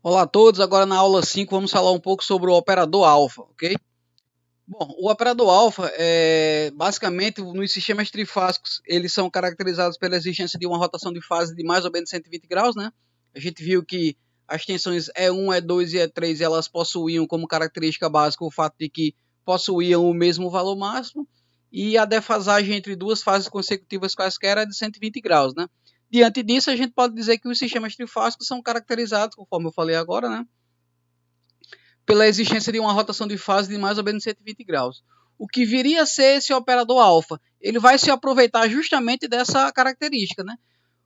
Olá a todos, agora na aula 5 vamos falar um pouco sobre o operador alfa, ok? Bom, o operador alfa basicamente nos sistemas trifásicos, eles são caracterizados pela existência de uma rotação de fase de mais ou menos 120 graus, né? A gente viu que as tensões E1, E2 e E3, elas possuíam como característica básica o fato de que possuíam o mesmo valor máximo e a defasagem entre duas fases consecutivas quaisquer é de 120 graus, né? Diante disso, a gente pode dizer que os sistemas trifásicos são caracterizados, conforme eu falei agora, né, pela existência de uma rotação de fase de mais ou menos 120 graus. O que viria a ser esse operador alfa? Ele vai se aproveitar justamente dessa característica, né?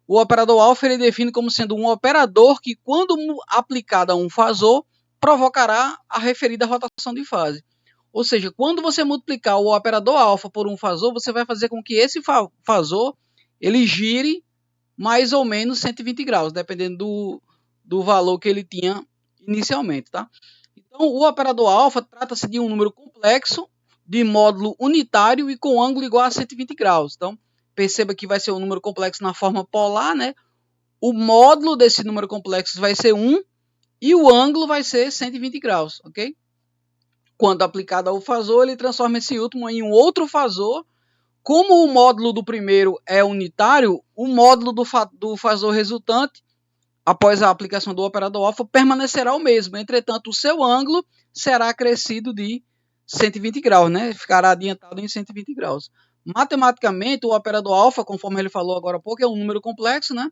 O operador alfa ele define como sendo um operador que, quando aplicado a um fasor, provocará a referida rotação de fase. Ou seja, quando você multiplicar o operador alfa por um fasor, você vai fazer com que esse fasor ele gire mais ou menos 120 graus, dependendo do valor que ele tinha inicialmente, tá? Então, o operador alfa trata-se de um número complexo de módulo unitário e com ângulo igual a 120 graus. Então, perceba que vai ser um número complexo na forma polar, né? O módulo desse número complexo vai ser 1 e o ângulo vai ser 120 graus, ok? Quando aplicado ao fasor, ele transforma esse último em um outro fasor. Como o módulo do primeiro é unitário, o módulo do fasor resultante, após a aplicação do operador alfa, permanecerá o mesmo. Entretanto, o seu ângulo será acrescido de 120 graus, né? Ficará adiantado em 120 graus. Matematicamente, o operador alfa, conforme ele falou agora há pouco, é um número complexo, né?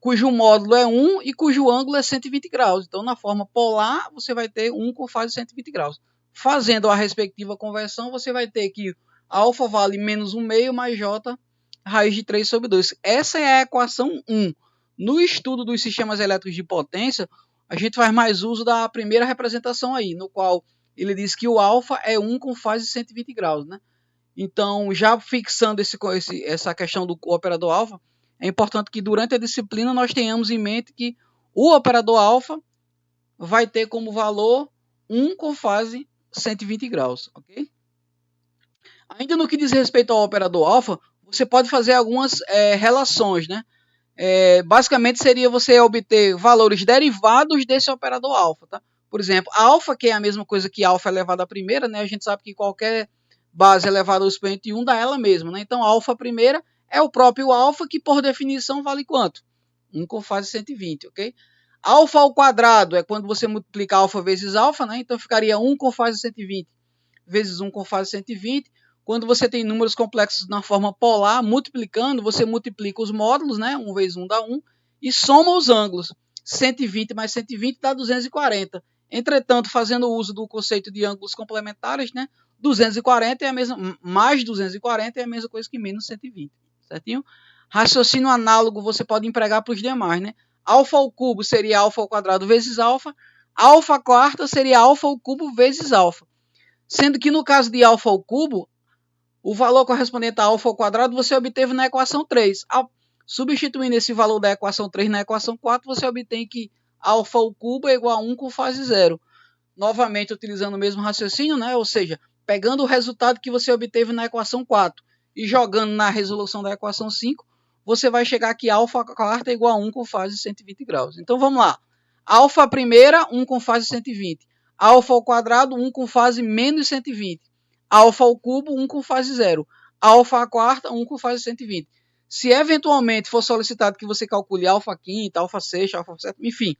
Cujo módulo é 1 e cujo ângulo é 120 graus. Então, na forma polar, você vai ter 1 com fase 120 graus. Fazendo a respectiva conversão, você vai ter que alfa vale menos 1 meio mais j raiz de 3 sobre 2. Essa é a equação 1. No estudo dos sistemas elétricos de potência, a gente faz mais uso da primeira representação aí, no qual ele diz que o alfa é 1 com fase 120 graus, né? Então, já fixando essa questão do operador alfa, é importante que durante a disciplina nós tenhamos em mente que o operador alfa vai ter como valor 1 com fase 120 graus, ok? Ainda no que diz respeito ao operador alfa, você pode fazer algumas relações, né? Basicamente seria você obter valores derivados desse operador alfa, tá? Por exemplo, alfa, que é a mesma coisa que alfa elevado à primeira, né? A gente sabe que qualquer base elevada ao expoente 1 dá ela mesma, né? Então, alfa primeira é o próprio alfa, que por definição vale quanto? 1 com fase 120, ok? Alfa ao quadrado é quando você multiplica alfa vezes alfa, né? Então, ficaria 1 com fase 120 vezes 1 com fase 120. Quando você tem números complexos na forma polar, multiplicando, você multiplica os módulos, né? 1 vezes 1 dá 1, e soma os ângulos. 120 mais 120 dá 240. Entretanto, fazendo uso do conceito de ângulos complementares, né? 240 é a mesma, mais 240 é a mesma coisa que menos 120, certinho? Raciocínio análogo você pode empregar para os demais, né? Alfa ao cubo seria alfa ao quadrado vezes alfa, alfa quarta seria alfa ao cubo vezes alfa. Sendo que no caso de alfa ao cubo, o valor correspondente a alfa ao quadrado você obteve na equação 3. Substituindo esse valor da equação 3 na equação 4, você obtém que alfa ao cubo é igual a 1 com fase zero. Novamente utilizando o mesmo raciocínio, né? Ou seja, pegando o resultado que você obteve na equação 4 e jogando na resolução da equação 5, você vai chegar que alfa quarta é igual a 1 com fase 120 graus. Então vamos lá. Alfa primeira, 1 com fase 120. Alfa ao quadrado, 1 com fase menos 120. Alfa ao cubo, 1 com fase zero. Alfa à quarta, 1 com fase 120. Se eventualmente for solicitado que você calcule alfa quinta, alfa sexta, alfa sétima, enfim,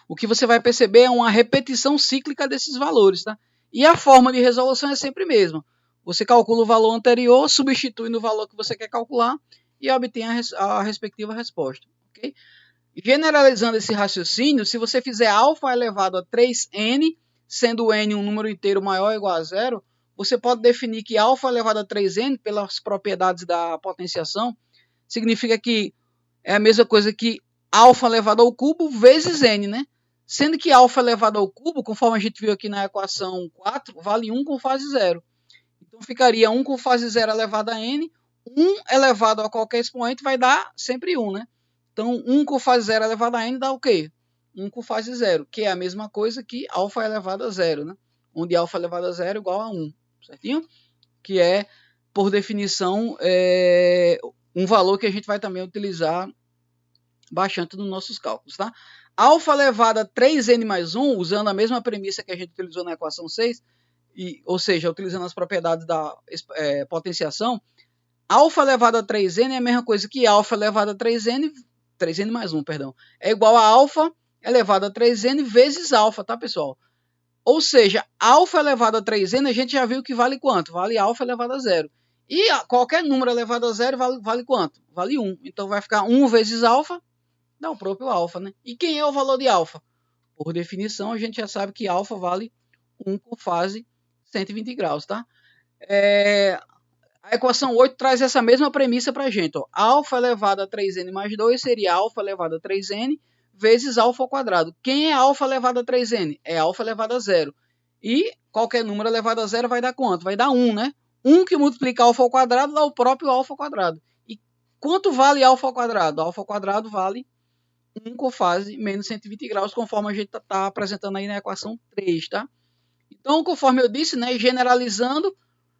o que você vai perceber é uma repetição cíclica desses valores, tá? E a forma de resolução é sempre a mesma. Você calcula o valor anterior, substitui no valor que você quer calcular e obtém a respectiva resposta, ok? Generalizando esse raciocínio, se você fizer alfa elevado a 3n, sendo n um número inteiro maior ou igual a zero, você pode definir que alfa elevado a 3n, pelas propriedades da potenciação, significa que é a mesma coisa que alfa elevado ao cubo vezes n, né? Sendo que alfa elevado ao cubo, conforme a gente viu aqui na equação 4, vale 1 com fase zero. Então ficaria 1 com fase zero elevado a n, 1 elevado a qualquer expoente vai dar sempre 1, né? Então 1 com fase zero elevado a n dá o quê? 1 com fase zero, que é a mesma coisa que alfa elevado a zero, né? Onde alfa elevado a zero é igual a 1, certinho? Que é, por definição, um valor que a gente vai também utilizar bastante nos nossos cálculos, tá? alfa elevado a 3n mais 1, usando a mesma premissa que a gente utilizou na equação 6, ou seja, utilizando as propriedades da potenciação, alfa elevado a 3n é a mesma coisa que alfa elevado a 3n mais 1, perdão, é igual a alfa elevado a 3n vezes alfa, tá, pessoal? Ou seja, alfa elevado a 3n a gente já viu que vale quanto? Vale alfa elevado a 0. E qualquer número elevado a 0 vale quanto? Vale 1. Então vai ficar 1 vezes alfa, dá o próprio alfa, né? E quem é o valor de alfa? Por definição, a gente já sabe que alfa vale 1 com fase 120 graus, tá? A equação 8 traz essa mesma premissa para a gente. Ó. Alfa elevado a 3n mais 2 seria alfa elevado a 3n vezes alfa ao quadrado. Quem é alfa elevado a 3n? É alfa elevado a 0. E qualquer número elevado a 0 vai dar quanto? Vai dar 1, né? 1 que multiplica alfa ao quadrado dá o próprio alfa ao quadrado. E quanto vale alfa ao quadrado? Alfa ao quadrado vale 1 com fase menos 120 graus, conforme a gente está apresentando aí na equação 3, tá? Então, conforme eu disse, né, generalizando,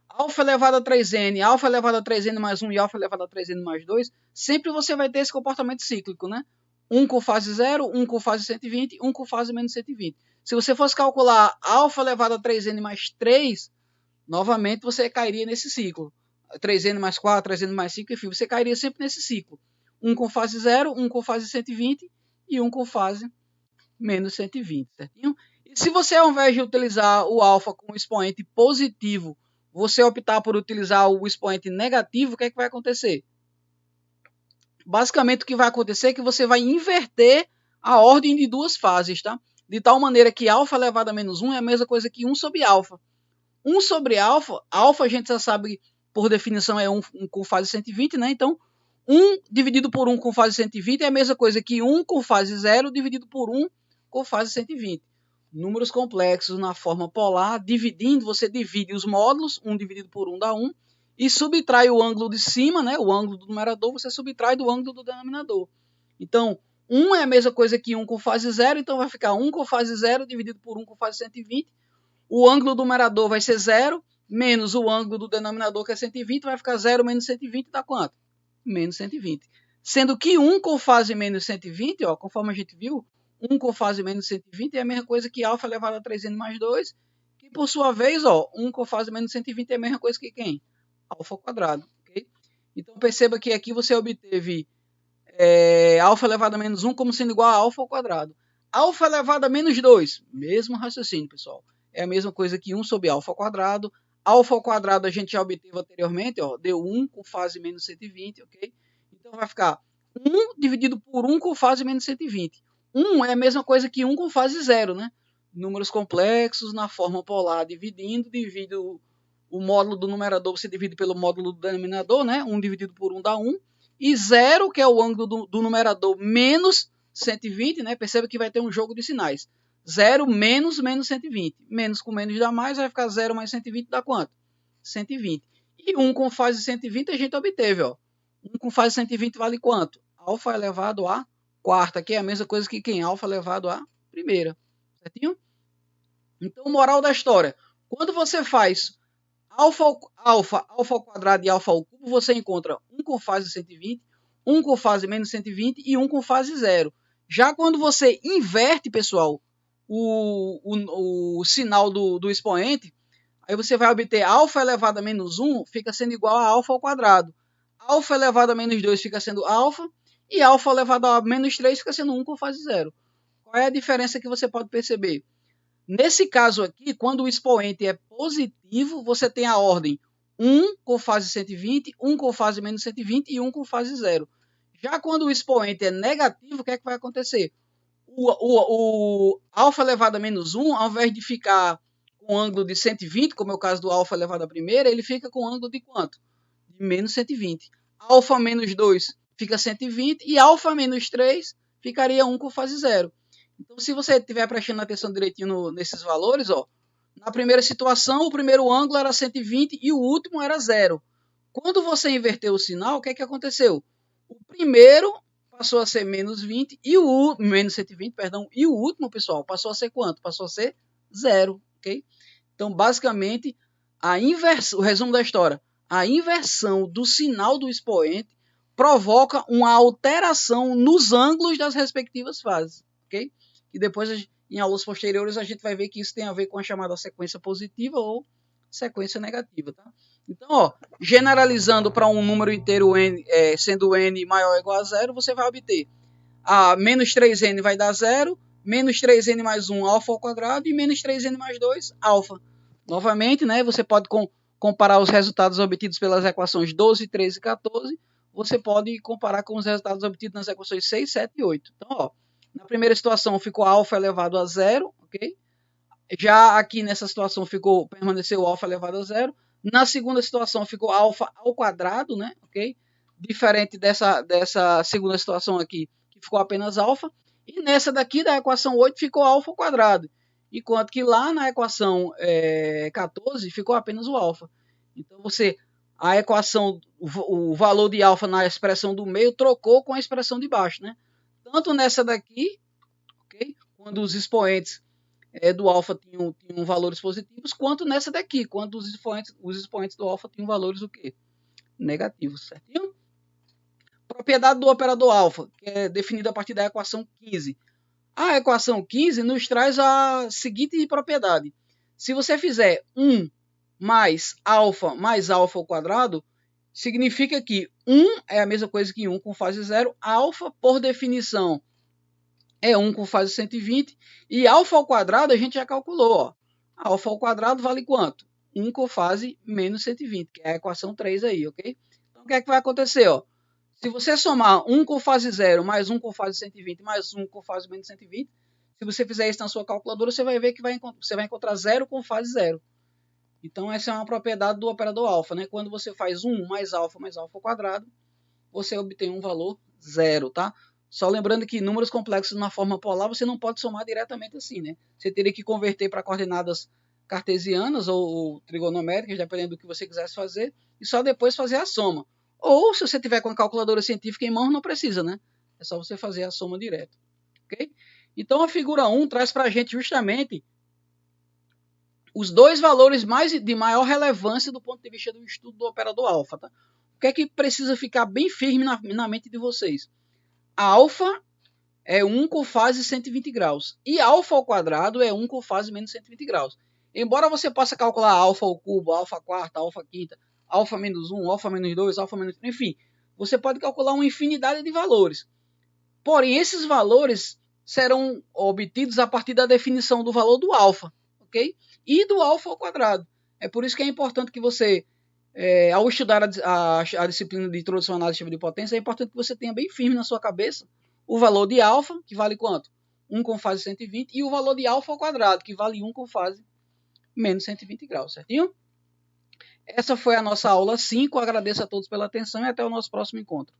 alfa elevado a 3n, alfa elevado a 3n mais 1 e alfa elevado a 3n mais 2, sempre você vai ter esse comportamento cíclico, né? 1 com fase 0, 1 com fase 120, 1 com fase menos 120. Se você fosse calcular alfa elevado a 3n mais 3, novamente você cairia nesse ciclo. 3n mais 4, 3n mais 5, enfim, você cairia sempre nesse ciclo. 1 com fase 0, 1 com fase 120 e 1 com fase menos 120, certinho? E se você, ao invés de utilizar o alfa com o expoente positivo, você optar por utilizar o expoente negativo, o que é que vai acontecer? Basicamente, o que vai acontecer é que você vai inverter a ordem de duas fases, tá? De tal maneira que alfa elevado a menos 1 é a mesma coisa que 1 sobre alfa. 1 sobre alfa, alfa a gente já sabe, por definição, é 1 com fase 120, né? Então, 1 dividido por 1 com fase 120 é a mesma coisa que 1 com fase 0 dividido por 1 com fase 120. Números complexos na forma polar, dividindo, você divide os módulos, 1 dividido por 1 dá 1, e subtrai o ângulo de cima, né, o ângulo do numerador, você subtrai do ângulo do denominador. Então, 1 é a mesma coisa que 1 com fase 0, então vai ficar 1 com fase 0 dividido por 1 com fase 120. O ângulo do numerador vai ser 0, menos o ângulo do denominador, que é 120, vai ficar 0 menos 120, dá quanto? Menos 120. Sendo que 1 com fase menos 120, ó, conforme a gente viu, 1 com fase menos 120 é a mesma coisa que alfa elevado a 3n mais 2, que por sua vez, ó, 1 com fase menos 120 é a mesma coisa que quem? Alfa ao quadrado. Okay? Então perceba que aqui você obteve alfa elevado a menos 1 como sendo igual a alfa ao quadrado. Alfa elevado a menos 2, mesmo raciocínio, pessoal. É a mesma coisa que 1 sobre alfa ao quadrado. Alfa ao quadrado a gente já obteve anteriormente, ó, deu 1 com fase menos 120, ok? Então vai ficar 1 dividido por 1 com fase menos 120. 1 é a mesma coisa que 1 com fase 0, né? Números complexos na forma polar, dividindo, divide o módulo do numerador, você divide pelo módulo do denominador, né? 1 dividido por 1 dá 1. E 0, que é o ângulo do numerador, menos 120, né? Perceba que vai ter um jogo de sinais. 0 menos 120. Menos com menos dá mais, vai ficar 0 mais 120 dá quanto? 120. E 1 com fase 120 a gente obteve, ó. 1 com fase 120 vale quanto? Alfa elevado a quarta, que é a mesma coisa que quem? Alfa elevado a primeira. Certinho? Então, moral da história. Quando você faz alfa ao quadrado e alfa ao cubo, você encontra 1 com fase 120, 1 com fase menos 120 e 1 com fase 0. Já quando você inverte, pessoal, o sinal do expoente, aí você vai obter alfa elevado a menos 1 fica sendo igual a alfa ao quadrado. Alfa elevado a menos 2 fica sendo alfa, e alfa elevado a menos 3 fica sendo 1 com fase 0. Qual é a diferença que você pode perceber? Nesse caso aqui, quando o expoente é positivo, você tem a ordem 1 com fase 120, 1 com fase menos 120 e 1 com fase 0. Já quando o expoente é negativo, o que é que vai acontecer? O alfa elevado a menos 1, ao invés de ficar com ângulo de 120, como é o caso do alfa elevado a primeira, ele fica com ângulo de quanto? De menos 120. Alfa menos 2 fica 120 e alfa menos 3 ficaria 1 com fase 0. Então, se você estiver prestando atenção direitinho nesses valores, ó, na primeira situação, o primeiro ângulo era 120 e o último era 0. Quando você inverteu o sinal, o que é que aconteceu? O primeiro passou a ser menos 20 e menos 120, perdão, e o último, pessoal, passou a ser quanto? Passou a ser 0, ok? Então, basicamente, o resumo da história, a inversão do sinal do expoente provoca uma alteração nos ângulos das respectivas fases. ok? E depois, em aulas posteriores, a gente vai ver que isso tem a ver com a chamada sequência positiva ou sequência negativa, tá? Então, ó, generalizando para um número inteiro n, sendo n maior ou igual a zero, você vai obter a menos 3n vai dar zero, menos 3n mais 1, alfa ao quadrado, e menos 3n mais 2, alfa. Novamente, né, você pode comparar os resultados obtidos pelas equações 12, 13 e 14, você pode comparar com os resultados obtidos nas equações 6, 7 e 8. Então, ó, na primeira situação ficou alfa elevado a zero, ok? Já aqui nessa situação permaneceu alfa elevado a zero. Na segunda situação ficou alfa ao quadrado, né? Ok? Diferente dessa segunda situação aqui, que ficou apenas alfa. E nessa daqui da equação 8 ficou alfa ao quadrado. Enquanto que lá na equação 14 ficou apenas o alfa. Então a equação, o valor de alfa na expressão do meio trocou com a expressão de baixo, né? Tanto nessa daqui, ok? Quando os expoentes do alfa tinham valores positivos, quanto nessa daqui, quando os expoentes do alfa tinham valores o quê? Negativos, certinho? Propriedade do operador alfa, que é definida a partir da equação 15. A equação 15 nos traz a seguinte propriedade. Se você fizer 1 mais alfa ao quadrado, significa que 1 é a mesma coisa que 1 com fase zero. Alfa, por definição, é 1 com fase 120, e alfa ao quadrado a gente já calculou, ó. Alfa ao quadrado vale quanto? 1 com fase menos 120, que é a equação 3 aí, ok? Então o que é que vai acontecer, ó? Se você somar 1 com fase 0 mais 1 com fase 120 mais 1 com fase menos 120, se você fizer isso na sua calculadora, você vai ver que você vai encontrar 0 com fase 0. Então essa é uma propriedade do operador alfa, né? Quando você faz 1 mais alfa ao quadrado, você obtém um valor 0, tá? Só lembrando que números complexos na forma polar você não pode somar diretamente assim, né? Você teria que converter para coordenadas cartesianas ou trigonométricas, dependendo do que você quisesse fazer, e só depois fazer a soma. Ou se você tiver com a calculadora científica em mãos, não precisa, né? É só você fazer a soma direto, ok? Então a figura 1 traz para a gente justamente os dois valores de maior relevância do ponto de vista do estudo do operador alfa, tá? O que é que precisa ficar bem firme na mente de vocês? A alfa é 1 com fase 120 graus. E alfa ao quadrado é 1 com fase menos 120 graus. Embora você possa calcular alfa ao cubo, alfa quarta, alfa quinta, alfa menos 1, alfa menos 2, alfa menos... Enfim, você pode calcular uma infinidade de valores. Porém, esses valores serão obtidos a partir da definição do valor do alfa, ok? E do alfa ao quadrado. É por isso que é importante que você, ao estudar a disciplina de introdução à análise de potência, é importante que você tenha bem firme na sua cabeça o valor de alfa, que vale quanto? 1 com fase 120, e o valor de alfa ao quadrado, que vale 1 com fase menos 120 graus, certinho? Essa foi a nossa aula 5. Agradeço a todos pela atenção e até o nosso próximo encontro.